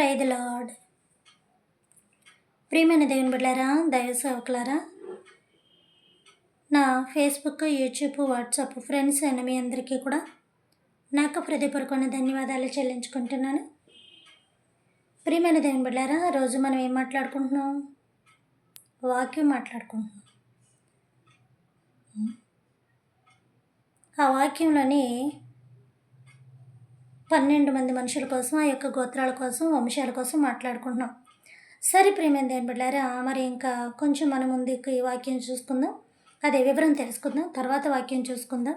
Praise the lord. ప్రియమైన దేవుని బిడ్డలారా, దైవ సేవకులారా, నా ఫేస్బుక్, యూట్యూబ్, వాట్సాప్ ఫ్రెండ్స్ అయిన మీ అందరికీ కూడా నా యొక్క హృదయపూర్వకమైన ధన్యవాదాలు చెల్లించుకుంటున్నాను. ప్రియమైన దేవుని బిడ్డలారా, రోజు మనం ఏం మాట్లాడుకుంటున్నాం? వాక్యం మాట్లాడుకుంటున్నాం. ఆ వాక్యంలోని 12 మంది మనుషుల కోసం, ఆ యొక్క గోత్రాల కోసం, వంశాల కోసం మాట్లాడుకుంటున్నాం. సరే ప్రియమైన దేవుని బిడ్డలారా, మరి ఇంకా కొంచెం మనం ముందుకు ఈ వాక్యం చూసుకుందాం. అదే వివరం తెలుసుకుందాం, తర్వాత వాక్యం చూసుకుందాం.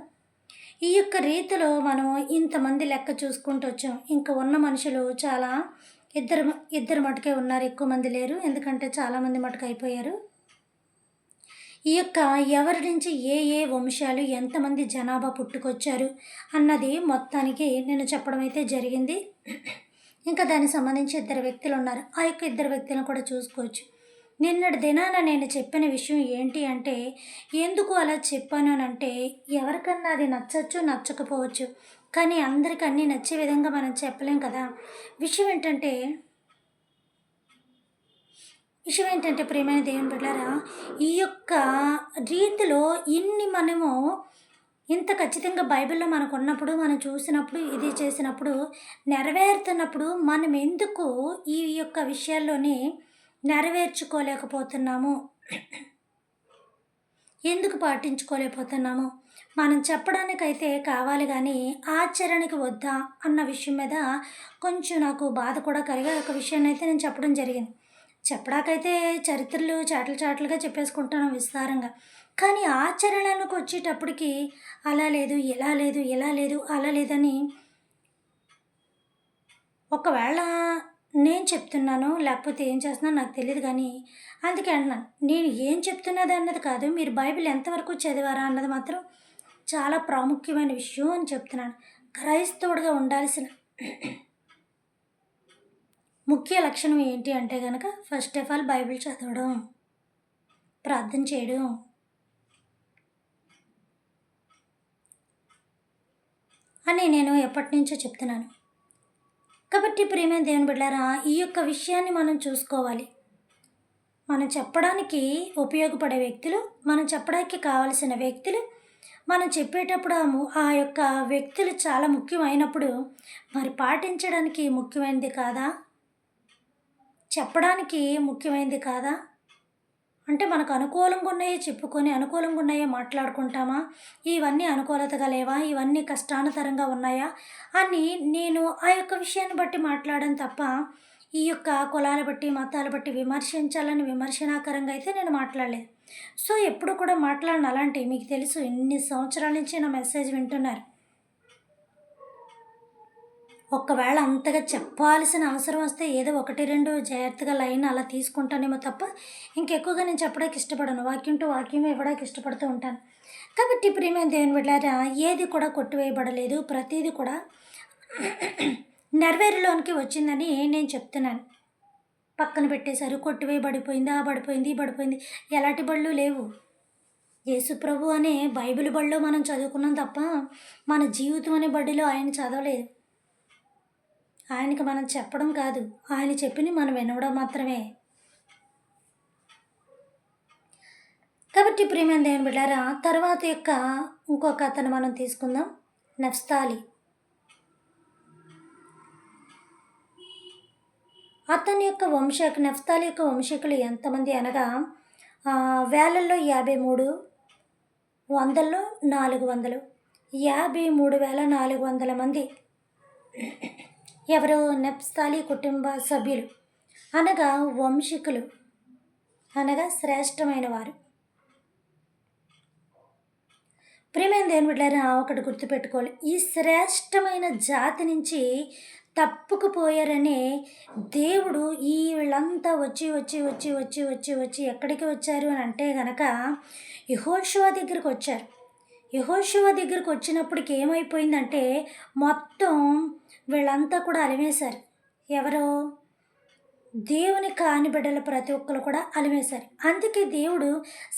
ఈ యొక్క రీతిలో మనం ఇంతమంది లెక్క చూసుకుంటూ వచ్చాం. ఇంకా ఉన్న మనుషులు చాలా ఇద్దరు మటుకే ఉన్నారు, ఎక్కువ మంది లేరు. ఎందుకంటే చాలామంది మటుకు అయిపోయారు. ఈ యొక్క ఎవరి నుంచి ఏ ఏ వంశాలు ఎంతమంది జనాభా పుట్టుకొచ్చారు అన్నది మొత్తానికి నేను చెప్పడం అయితే జరిగింది. ఇంకా దానికి సంబంధించి 2 వ్యక్తులు ఉన్నారు. ఆ యొక్క 2 వ్యక్తులను కూడా చూసుకోవచ్చు. నిన్నటి దినాన నేను చెప్పిన విషయం ఏంటి అంటే, ఎందుకు అలా చెప్పాను అని అంటే, ఎవరికన్నా అది నచ్చచ్చు, నచ్చకపోవచ్చు. కానీ అందరికీ అన్నీ నచ్చే విధంగా మనం చెప్పలేం కదా. విషయం ఏంటంటే ప్రియమైన దేవుని బిడ్డలారా, ఈ యొక్క రీతిలో మనము ఇంత ఖచ్చితంగా బైబిల్లో మనకు ఉన్నప్పుడు, మనం చూసినప్పుడు, ఇది చేసినప్పుడు, నెరవేరుతున్నప్పుడు మనం ఎందుకు ఈ యొక్క విషయాల్లోని నెరవేర్చుకోలేకపోతున్నాము, ఎందుకు పాటించుకోలేకపోతున్నాము? మనం చెప్పడానికైతే కావాలి కానీ ఆచరణకి వద్దా అన్న విషయం మీద కొంచెం నాకు బాధ కూడా కలిగే ఒక విషయాన్ని అయితే నేను చెప్పడం జరిగింది. చెప్పడాకైతే చరిత్రలు చాటలుగా చెప్పేసుకుంటాను విస్తారంగా. కానీ ఆచరణలకు వచ్చేటప్పటికి అలా లేదు, ఇలా లేదు, ఇలా లేదు, అలా లేదని ఒకవేళ నేను చెప్తున్నాను, లేకపోతే ఏం చేస్తున్నానో నాకు తెలియదు. కానీ అందుకే అంటున్నాను, నేను ఏం చెప్తున్నది అన్నది కాదు, మీరు బైబిల్ ఎంతవరకు చదివారా అన్నది మాత్రం చాలా ప్రాముఖ్యమైన విషయం అని చెప్తున్నాను. క్రైస్తవుడిగా ఉండాల్సిన ముఖ్య లక్షణం ఏంటి అంటే కనుక, ఫస్ట్ ఆఫ్ ఆల్ బైబిల్ చదవడం, ప్రార్థన చేయడం, అని నేను ఎప్పటి నుంచో చెప్తున్నాను. కాబట్టి ప్రియమైన దేవుని బిడ్డలారా, ఈ యొక్క విషయాన్ని మనం చూసుకోవాలి. మనం చెప్పడానికి ఉపయోగపడే వ్యక్తులు, మనం చెప్పడానికి కావలసిన వ్యక్తులు, మనం చెప్పేటప్పుడు ఆ యొక్క వ్యక్తులు చాలా ముఖ్యమైనప్పుడు మరి పాటించడానికి ముఖ్యమైనది కాదా? చెప్పడానికి ముఖ్యమైనది కాదా? అంటే మనకు అనుకూలంగా ఉన్నాయే చెప్పుకొని, అనుకూలంగా ఉన్నాయే మాట్లాడుకుంటామా? ఇవన్నీ అనుకూలతగా లేవా? ఇవన్నీ కష్టానుతరంగా ఉన్నాయా అని నేను ఆ యొక్క విషయాన్ని బట్టి మాట్లాడాను తప్ప, ఈ యొక్క కులాల బట్టి, మతాల బట్టి విమర్శించాలని విమర్శనాకరంగా అయితే నేను మాట్లాడలేదు. సో ఎప్పుడు కూడా మాట్లాడను అలాంటివి. మీకు తెలుసు, ఎన్ని సంవత్సరాల నుంచి నా మెసేజ్ వింటున్నారు. ఒకవేళ అంతగా చెప్పాల్సిన అవసరం వస్తే ఏదో 1, 2 జాగ్రత్తగా లైన్ అలా తీసుకుంటానేమో తప్ప, ఇంకెక్కువగా నేను చెప్పడానికి ఇష్టపడను. వాక్యం టు వాక్యమే ఇవ్వడానికి ఇష్టపడుతూ ఉంటాను. కాబట్టి ప్రియమైన దేవుని బిడ్డలారా, ఏది కూడా కొట్టివేయబడలేదు, ప్రతీది కూడా నెరవేరులోనికి వచ్చిందని నేను చెప్తున్నాను. పక్కన పెట్టేశారు, కొట్టివేయబడిపోయింది, ఆ పడిపోయింది, ఈ పడిపోయింది, ఎలాంటి బళ్ళు లేవు. యేసుప్రభు అనే బైబిల్ బడిలో మనం చదువుకున్నాం తప్ప, మన జీవితం అనే బడిలో ఆయన చదవలేదు. ఆయనకి మనం చెప్పడం కాదు, ఆయన చెప్పిని మనం వినడం మాత్రమే. కాబట్టి ప్రియమైన దేవుని బిడ్డలారా, తర్వాత యొక్క ఇంకొక అతను మనం తీసుకుందాం, నఫ్తాలి. నఫ్తాలి యొక్క వంశీకులు ఎంతమంది అనగా, వేలల్లో 53, వందల్లో 400, 53,400 మంది. ఎవరు? నఫ్తాలి కుటుంబ సభ్యులు అనగా వంశీకులు అనగా శ్రేష్టమైన వారు. ప్రియమైన దేవుని బిడ్డలారా, ఒకటి గుర్తుపెట్టుకోవాలి, ఈ శ్రేష్టమైన జాతి నుంచి తప్పుకుపోయారనే దేవుడు వీళ్ళంతా వచ్చి ఎక్కడికి వచ్చారు అని అంటే గనక యెహోషువ దగ్గరికి వచ్చారు. యెహోషువ దగ్గరికి వచ్చినప్పటికి ఏమైపోయిందంటే, మొత్తం వీళ్ళంతా కూడా అలిమేశారు. ఎవరో దేవుని కాని బిడ్డలు ప్రతి ఒక్కరు కూడా అలిమేశారు. అందుకే దేవుడు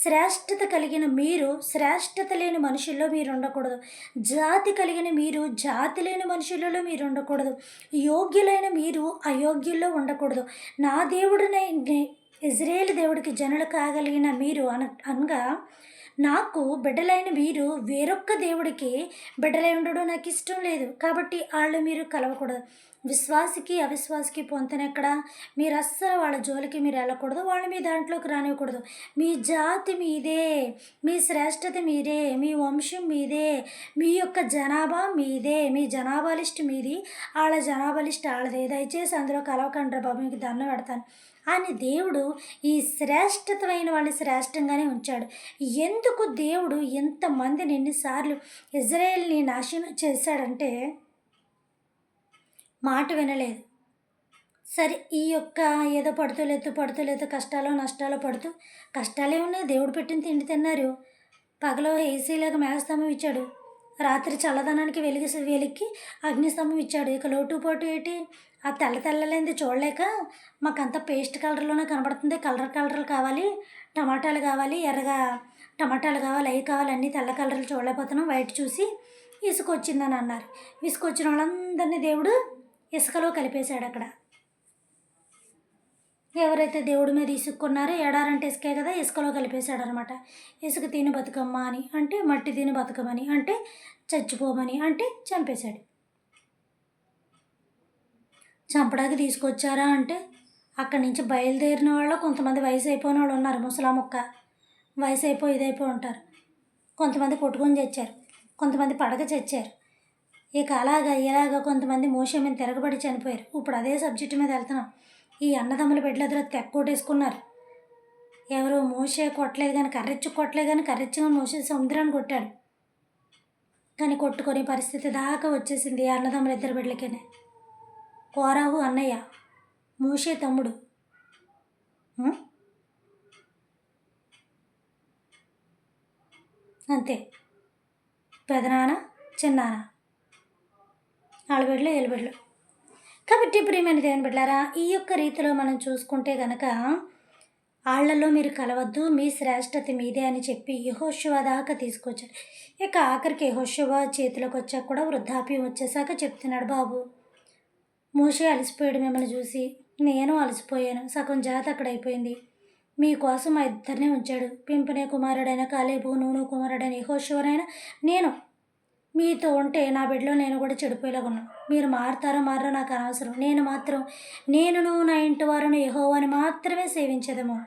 శ్రేష్టత కలిగిన మీరు శ్రేష్టత లేని మనుషుల్లో మీరు ఉండకూడదు. జాతి కలిగిన మీరు జాతి లేని మనుషులలో మీరు ఉండకూడదు. యోగ్యులైన మీరు అయోగ్యుల్లో ఉండకూడదు. నా దేవుడిని ఇజ్రాయేలు దేవుడికి జనులు కాగలిగిన మీరు అనగా నాకు బిడ్డలైన మీరు వేరొక్క దేవుడికి బిడ్డలై ఉండడం నాకు ఇష్టం లేదు. కాబట్టి వాళ్ళు మీరు కలవకూడదు. విశ్వాసికి అవిశ్వాసికి పొంతనెక్కడ. మీరు అస్సలు వాళ్ళ జోలికి మీరు వెళ్ళకూడదు. వాళ్ళు మీ దాంట్లోకి రానివ్వకూడదు. మీ జాతి మీదే, మీ శ్రేష్టత మీదే, మీ వంశం మీదే, మీ యొక్క జనాభా మీదే, మీ జనాభా లిస్ట్ మీది, వాళ్ళ జనాభా లిస్ట్ వాళ్ళదే. దయచేసి అందులో కలవకండ్రా బాబు, మీకు దండం పెడతాను అని దేవుడు ఈ శ్రేష్టతమైన వాళ్ళని శ్రేష్టంగానే ఉంచాడు. ఎందుకు దేవుడు ఎంతమందిని ఎన్నిసార్లు ఇజ్రాయేల్ని నాశనం చేశాడంటే మాట వినలేదు. సరే, ఈ యొక్క ఏదో పడుతూ కష్టాలు నష్టాలు పడుతూ, కష్టాలే ఉన్నాయి, దేవుడు పెట్టిన తిండి తిన్నారు. పగలో ఏసీలాగా మేఘస్తంభం ఇచ్చాడు, రాత్రి చల్లదనానికి వెలికి అగ్నిస్తంభం ఇచ్చాడు. ఇక లోటుపాటు ఏంటి? ఆ తెల్లలేనిది చూడలేక మాకంతా పేస్ట్ కలర్లోనే కనబడుతుంది, కలర్లు కావాలి, టమాటాలు కావాలి, ఎర్రగా టమాటాలు కావాలి, అవి కావాలి, అన్నీ తెల్ల కలర్లు చూడలేకపోతున్నాం, వైట్ చూసి ఇసుక వచ్చిందని అన్నారు. ఇసుక వచ్చిన వాళ్ళందరినీ దేవుడు ఇసుకలో కలిపేశాడు. అక్కడ ఎవరైతే దేవుడి మీద ఇసుక్కున్నారో, ఎడారంటే ఇసుకే కదా, ఇసుకలో కలిపేశాడు అనమాట. ఇసుక తిని బతుకమ్మ అని అంటే మట్టి తిని బతుకమని అంటే చచ్చిపోమని అంటే చంపేశాడు. చంపడానికి తీసుకొచ్చారా అంటే అక్కడి నుంచి బయలుదేరిన వాళ్ళు కొంతమంది వయసు అయిపోయిన వాళ్ళు ఉన్నారు. ముసలా ముక్క వయసు ఇదైపోయి ఉంటారు. కొంతమంది కొట్టుకొని చచ్చారు, కొంతమంది పడక చచ్చారు. ఇక ఇలాగా కొంతమంది మోషే మీద తిరగబడి చనిపోయారు. ఇప్పుడు అదే సబ్జెక్టు మీద వెళ్తున్నాం. ఈ అన్నదమ్ముల బిడ్డల తెక్కొట్టేసుకున్నారు. ఎవరు మోషే కొట్టలేదు కానీ కొట్టలేదు కానీ కర్రెచ్చుగా మోసే సముద్రాన్ని కొట్టాడు. కానీ కొట్టుకునే పరిస్థితి దాకా వచ్చేసింది ఈ అన్నదమ్ముల ఇద్దరు బిడ్డలకేనే. కోరాహు అన్నయ్య, మోషే తమ్ముడు. అంతే, పెదనాన్న చిన్నాన్న, ఆడబిడ్డలు ఏలుబిడ్డలు. కాబట్టి ప్రియమైన దేవుని బిడ్డలారా, ఈ యొక్క రీతిలో మనం చూసుకుంటే కనుక వాళ్ళల్లో మీరు కలవద్దు, మీ శ్రేష్టత మీదే అని చెప్పి యెహోషువ దాకా తీసుకొచ్చాడు. ఇక ఆఖరికి యెహోషువ చేతిలోకి వచ్చాక కూడా వృద్ధాప్యం వచ్చేసాక చెప్తున్నాడు, బాబు మోషే అలసిపోయాడు మిమ్మల్ని చూసి, నేను అలసిపోయాను, సగం జాతి అక్కడ అయిపోయింది, మీకోసం మా ఇద్దరినే ఉంచాడు, పింపనే కుమారుడైన కాలేబు, నూను కుమారుడైన యెహోషువనైనా నేను మీతో ఉంటే నా బిడ్డలో నేను కూడా చెడిపోయేలాగా ఉన్నాను. మీరు మారతారో నాకు అనవసరం. నేనును నా ఇంటి వారును యెహోవాని మాత్రమే సేవించేదేమో.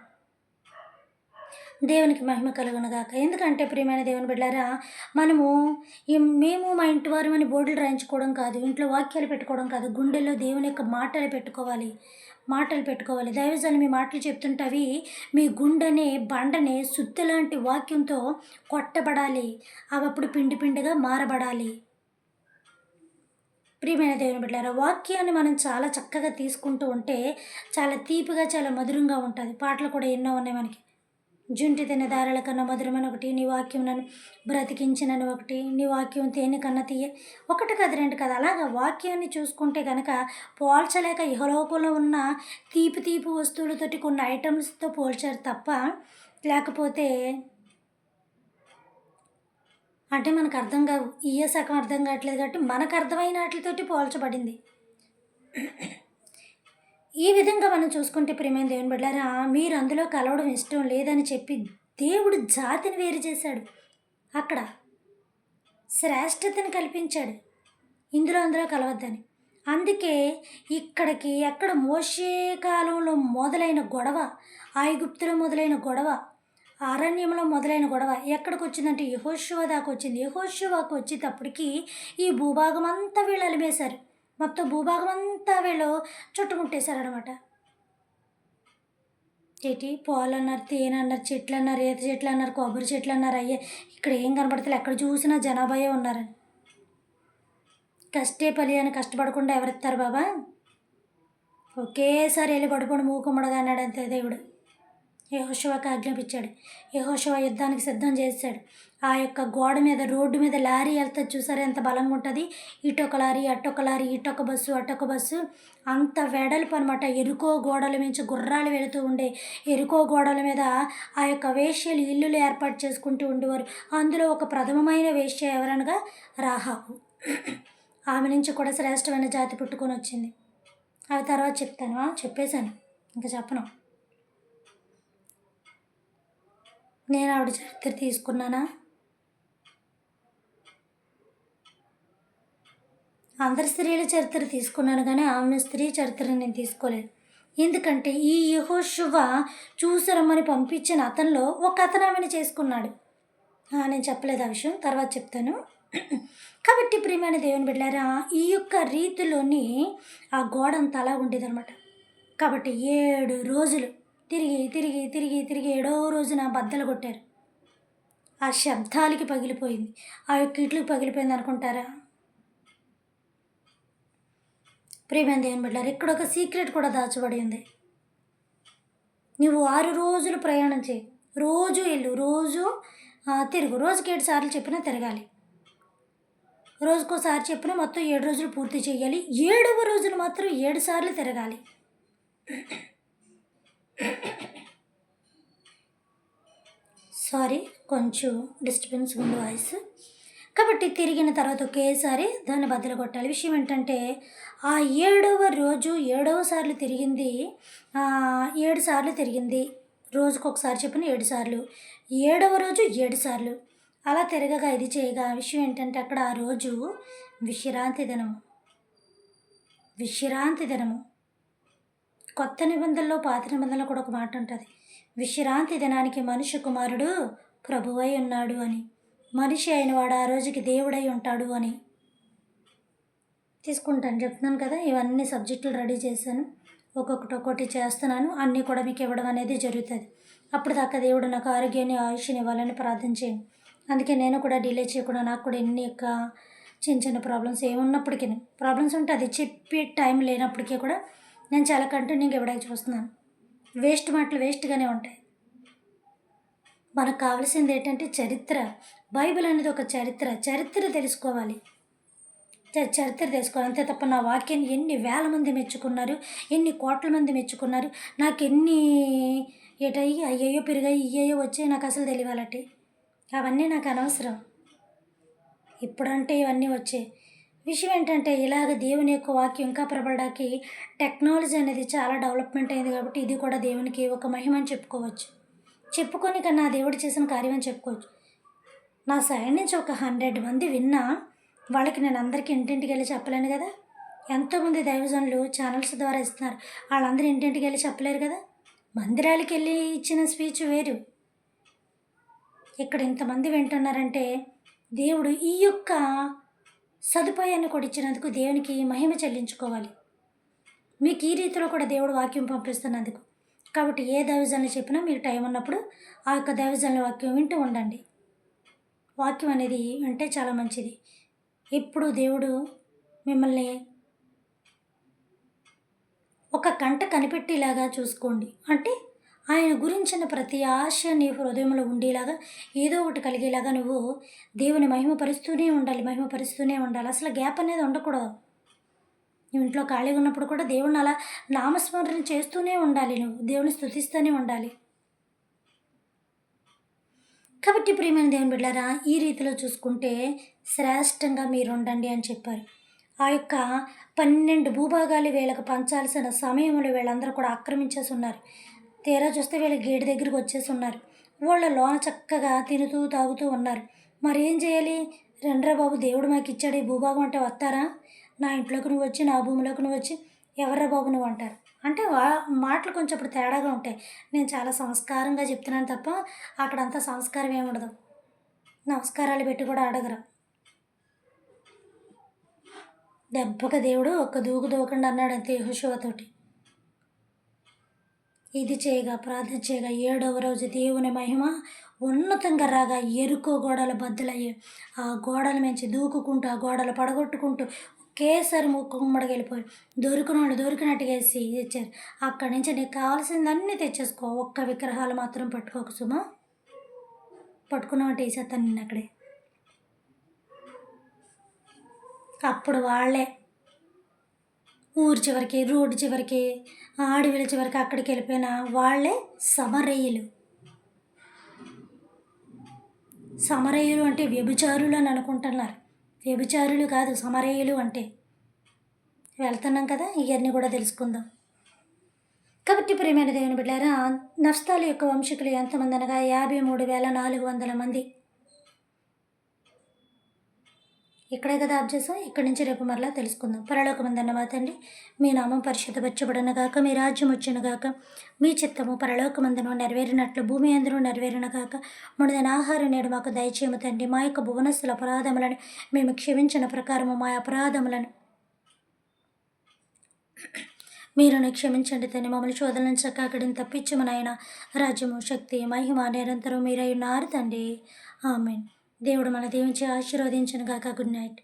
దేవునికి మహిమ కలుగునుగాక. ఎందుకంటే ప్రియమైన దేవుని బిడ్డలారా, మేము మా ఇంటి వారు అని బోర్డులు రాయించుకోవడం కాదు, ఇంట్లో వాక్యాలు పెట్టుకోవడం కాదు, గుండెల్లో దేవుని యొక్క మాటలు పెట్టుకోవాలి. దైవజనులు మీ మాటలు చెప్తుంటే అవి మీ గుండెనే బండనే సుత్తి లాంటి వాక్యంతో కొట్టబడాలి. అవి అప్పుడు పిండిగా మారబడాలి. ప్రియమైన దేవుని బిడ్డలారా, వాక్యాన్ని మనం చాలా చక్కగా తీసుకుంటూ ఉంటే చాలా తీపిగా, చాలా మధురంగా ఉంటుంది. పాటలు కూడా ఎన్నో ఉన్నాయి మనకి. జుంటి తినే దారాల కన్నా మధురమైన ఒకటి, నీ వాక్యం నన్ను బ్రతికించినని ఒకటి, నీ వాక్యం తేనె కన్నా తీయ, ఒకటి కాదు రెండు కాదు. అలాగా వాక్యాన్ని చూసుకుంటే కనుక పోల్చలేక ఇహలోకంలో ఉన్న తీపి వస్తువులతోటి కొన్ని ఐటమ్స్తో పోల్చారు తప్ప, లేకపోతే అంటే మనకు అర్థం కావు. సగం అర్థం కావట్లేదు కాబట్టి మనకు అర్థమైన వాటితోటి పోల్చబడింది. ఈ విధంగా మనం చూసుకుంటే ప్రియమైన దేవుని బిడ్డలారా, మీరు అందులో కలవడం ఇష్టం లేదని చెప్పి దేవుడు జాతిని వేరు చేశాడు. అక్కడ శ్రేష్టతను కల్పించాడు, అందులో కలవద్దని. అందుకే ఎక్కడ మోషే కాలంలో మొదలైన గొడవ, ఐగుప్తులో మొదలైన గొడవ, అరణ్యంలో మొదలైన గొడవ ఎక్కడికి వచ్చిందంటే యెహోషువ దాకా వచ్చింది. యెహోషువకు వచ్చేటప్పటికి ఈ భూభాగం అంతా వీళ్ళు అలిమేశారు. మొత్తం భూభాగం అంతా వీళ్ళు చుట్టుముట్టేశారనమాట. పాలు అన్నారు, తేనె అన్నారు, చెట్లు అన్నారు, ఈత చెట్లు అన్నారు, కొబ్బరి చెట్లు అన్నారు. అయ్యే ఇక్కడ ఏం కనబడతలే, ఎక్కడ చూసినా జనాభాయే ఉన్నారని. కష్టే పలి అని కష్టపడకుండా ఎవరిస్తారు బాబా? ఒకేసారి వెళ్ళి పడిపోండి మూకుమ్మడగా అన్నాడు అంతే దేవుడు. యెహోషువకు ఆజ్ఞాపించాడు. యెహోషువ యుద్ధానికి సిద్ధం చేశాడు. ఆ యొక్క గోడ మీద రోడ్డు మీద లారీ వెళ్తుంది చూసారా ఎంత బలంగా ఉంటుంది. ఇటొక లారీ అటొక లారీ, ఇటొక బస్సు అటొక బస్సు, అంత వెడల్పు అనమాట. ఎరుకో గోడల నుంచి గుర్రాలు వెళుతూ ఉండే ఎరుకో గోడల మీద ఆ యొక్క వేశ్యలు ఇల్లులు ఏర్పాటు చేసుకుంటూ ఉండేవారు. అందులో ఒక ప్రథమమైన వేశ్య ఎవరనగా రాహాబు. ఆమె నుంచి కూడా శ్రేష్టమైన జాతి పుట్టుకొని వచ్చింది. అవి తర్వాత చెప్తాను. చెప్పేశాను, ఇంకా చెప్పను. నేను ఆవిడ చరిత్ర తీసుకున్నానా? అందరి స్త్రీల చరిత్ర తీసుకున్నాను కానీ ఆమె స్త్రీ చరిత్ర నేను తీసుకోలేదు. ఎందుకంటే ఈ యెహోషువ చూసిరమ్మని పంపించిన అతనిలో ఒక అతను ఆమెను చేసుకున్నాడు. నేను చెప్పలేదు ఆ విషయం, తర్వాత చెప్తాను. కాబట్టి ప్రియమైన దేవుని బిడ్డలారా, ఈ యొక్క రీతిలోని ఆ గోడ అంతా అలా ఉండేదనమాట. కాబట్టి 7 రోజులు తిరిగి తిరిగి తిరిగి తిరిగి 7వ రోజున బద్దలు కొట్టారు. ఆ శబ్దాలకి పగిలిపోయింది, ఆ యొక్క ఇట్లకి పగిలిపోయింది అనుకుంటారా? ప్రియమైన దేవుని బిడ్డలారా, ఇక్కడ ఒక సీక్రెట్ కూడా దాచబడి ఉంది. నువ్వు 6 రోజులు ప్రయాణం చేయి, రోజు వెళ్ళు, రోజు తిరుగు. రోజుకి 7 సార్లు చెప్పినా తిరగాలి. రోజుకోసారి చెప్పిన మొత్తం 7 రోజులు పూర్తి చేయాలి. 7వ రోజున మాత్రం 7 సార్లు తిరగాలి. సారీ, కొంచెం డిస్టర్బెన్స్ ఉంది వాయిస్. కాబట్టి తిరిగిన తర్వాత ఒకేసారి దాన్ని బద్దలు కొట్టాలి. విషయం ఏంటంటే ఆ 7వ రోజు 7వ సార్లు తిరిగింది, 7 సార్లు తిరిగింది. రోజుకొకసారి చెప్పిన 7 సార్లు. 7వ రోజు 7 సార్లు అలా తిరగగా ఇది చేయగా. విషయం ఏంటంటే అక్కడ ఆ రోజు విశ్రాంతి దినము. విశ్రాంతి దినము. కొత్త నిబంధనలో పాత నిబంధనలో కూడా ఒక మాట ఉంటుంది, విశ్రాంతి దినానికి మనుష్య కుమారుడు ప్రభువై ఉన్నాడు అని. మనిషి అయిన వాడు ఆ రోజుకి దేవుడై ఉంటాడు అని తీసుకుంటాను. చెప్తున్నాను కదా, ఇవన్నీ సబ్జెక్టులు రెడీ చేశాను, ఒక్కొక్కటి చేస్తున్నాను. అన్నీ కూడా మీకు ఇవ్వడం అనేది జరుగుతుంది. అప్పుడు దాకా దేవుడు నాకు ఆరోగ్యాన్ని ఆయుష్ని ఇవ్వాలని ప్రార్థన చేయండి. అందుకే నేను కూడా డిలే చేయకుండా, నాకు కూడా ఎన్ని యొక్క చిన్న చిన్న ప్రాబ్లమ్స్ ఏమున్నప్పటికీ, ప్రాబ్లమ్స్ ఉంటే అది చెప్పే టైం లేనప్పటికీ కూడా నేను చాలా కంటిన్యూగా ఇవ్వడానికి చూస్తున్నాను. వేస్ట్ మాటలు వేస్ట్గానే ఉంటాయి. మనకు కావాల్సింది ఏంటంటే చరిత్ర. బైబిల్ అనేది ఒక చరిత్ర తెలుసుకోవాలి. చరిత్ర తెలుసుకోవాలి, అంతే తప్ప నా వాక్యాన్ని ఎన్ని వేల మంది మెచ్చుకున్నారు, ఎన్ని కోట్ల మంది మెచ్చుకున్నారు, నాకు ఎన్ని ఏటయ్యి అయ్యయ్యో పెరిగాయి ఇయ్యయ్యో వచ్చాయి నాకు అసలు తెలియాలటి, అవన్నీ నాకు అనవసరం. ఇప్పుడంటే ఇవన్నీ వచ్చాయి. విషయం ఏంటంటే ఇలాగ దేవుని యొక్క వాక్యం ఇంకా ప్రబలడానికి టెక్నాలజీ అనేది చాలా డెవలప్మెంట్ అయింది. కాబట్టి ఇది కూడా దేవునికి ఒక మహిమ అని చెప్పుకోవచ్చు. చెప్పుకొని కన్నా దేవుడు చేసిన కార్యం అని చెప్పుకోవచ్చు. నా సైడ్ నుంచి ఒక 100 మంది విన్నా వాళ్ళకి నేను అందరికీ ఇంటింటికి వెళ్ళి చెప్పలేను కదా. ఎంతోమంది దైవజనులు ఛానల్స్ ద్వారా ఇస్తున్నారు, వాళ్ళందరూ ఇంటింటికి వెళ్ళి చెప్పలేరు కదా. మందిరాలకి వెళ్ళి ఇచ్చిన స్పీచ్ వేరు. ఇక్కడ ఇంతమంది వింటున్నారంటే దేవుడు ఈ యొక్క సదుపాయాన్ని కూడా ఇచ్చినందుకు దేవునికి మహిమ చెల్లించుకోవాలి. మీకు ఈ రీతిలో కూడా దేవుడు వాక్యం పంపిస్తున్నందుకు. కాబట్టి ఏ దైవజనులు చెప్పినా మీకు టైం ఉన్నప్పుడు ఆ యొక్క దైవజనుల వాక్యం వింటూ ఉండండి. వాక్యం అనేది అంటే చాలా మంచిది. ఎప్పుడు దేవుడు మిమ్మల్ని ఒక కంట కనిపెట్టేలాగా చూసుకోండి. అంటే ఆయన గురించిన ప్రతి ఆశ నీ హృదయంలో ఉండేలాగా, ఏదో ఒకటి కలిగేలాగా నువ్వు దేవుని మహిమపరుస్తూనే ఉండాలి. అసలు గ్యాప్ అనేది ఉండకూడదు. నువ్వు ఇంట్లో ఖాళీగా ఉన్నప్పుడు కూడా దేవుడిని అలా నామస్మరణ చేస్తూనే ఉండాలి, నువ్వు దేవుని స్తుతిస్తూనే ఉండాలి. కాబట్టి ప్రియమైన దేవుని బిడ్డలారా, ఈ రీతిలో చూసుకుంటే శ్రేష్టంగా మీరు ఉండండి అని చెప్పారు. ఆ యొక్క 12 భూభాగాలు వీళ్ళకి పంచాల్సిన సమయంలో వీళ్ళందరూ కూడా ఆక్రమించేసి ఉన్నారు. తీరా చూస్తే వీళ్ళ గేటు దగ్గరికి వచ్చేసి ఉన్నారు. వాళ్ళ లోన చక్కగా తినుతూ తాగుతూ ఉన్నారు. మరి ఏం చేయాలి? రండ్రా బాబు, దేవుడు మాకు ఇచ్చాడు ఈ భూభాగం అంటే వస్తారా? నా ఇంట్లోకి నువ్వు వచ్చి, నా భూమిలోకి నువ్వు వచ్చి, ఎవర్రా బాబు నువ్వు అంటారు. అంటే మాటలు కొంచెం అప్పుడు తేడాగా ఉంటాయి. నేను చాలా సంస్కారంగా చెప్తున్నాను తప్ప అక్కడంతా సంస్కారం ఏముండదు. నమస్కారాలు పెట్టి కూడా అడగరు. దెబ్బక దేవుడు ఒక్క దూకు దూకండి అన్నాడు అంతే యెహోషువతోటి. ఇది చేయగా ప్రార్థన చేయగా 7వ రోజు దేవుని మహిమ ఉన్నతంగా రాగా ఎరుకో గోడలు బద్దలయ్యాయి. ఆ గోడల నుంచి దూకుకుంటూ ఆ గోడలు పడగొట్టుకుంటూ ఒకేసారి కుమ్మడికి వెళ్ళిపోయి దొరికినట్టుగా వేసి తెచ్చారు. అక్కడి నుంచి నీకు కావాల్సిందన్నీ తెచ్చేసుకో, ఒక్క విగ్రహాలు మాత్రం పెట్టుకోకు సుమా. పట్టుకున్నామంటే వేసేస్తాను నిన్ను అక్కడే. అప్పుడు వాళ్ళే ఊరి చివరికి, రోడ్డు చివరికి, అడవిల చివరికి అక్కడికి వెళ్ళిపోయిన వాళ్ళే సమరయ్యులు. సమరయ్యులు అంటే వ్యభిచారులు అని అనుకుంటున్నారు. వ్యభిచారులు కాదు సమరయ్యులు అంటే. వెళ్తున్నాం కదా, ఇవన్నీ కూడా తెలుసుకుందాం. కాబట్టి ప్రియమైన దేవుని బిడ్డారా, నఫ్తాలి యొక్క వంశీకులు ఎంతమంది అనగా 53,400 మంది. ఇక్కడే కదా ఆప్ చేసాం. ఇక్కడి నుంచి రేపు మరలా తెలుసుకుందాం. పరలోకమందున్న మా తండ్రి, మీ నామం పరిశుద్ధపరచబడునుగాక, మీ రాజ్యం వచ్చునుగాక, మీ చిత్తము పరలోకమందును నెరవేరినట్లు భూమి అందరూ నెరవేరునుగాక. మనదైన ఆహారం నేడు మాకు దయచేయము తండ్రి. మా యొక్క భువనస్తుల అపరాధములను మేము క్షమించిన ప్రకారము మా అపరాధములను మీరును క్షమించండి తండ్రి. మమ్మల్ని శోధన నుంచి చక్కడిని తప్పించము నాయన. రాజ్యము, శక్తి, మహిమ నిరంతరం మీరై ఉన్నారు తండ్రి. ఆమేన్. దేవుడు మన దీవించి ఆశీర్వదించునుగాక. Good night.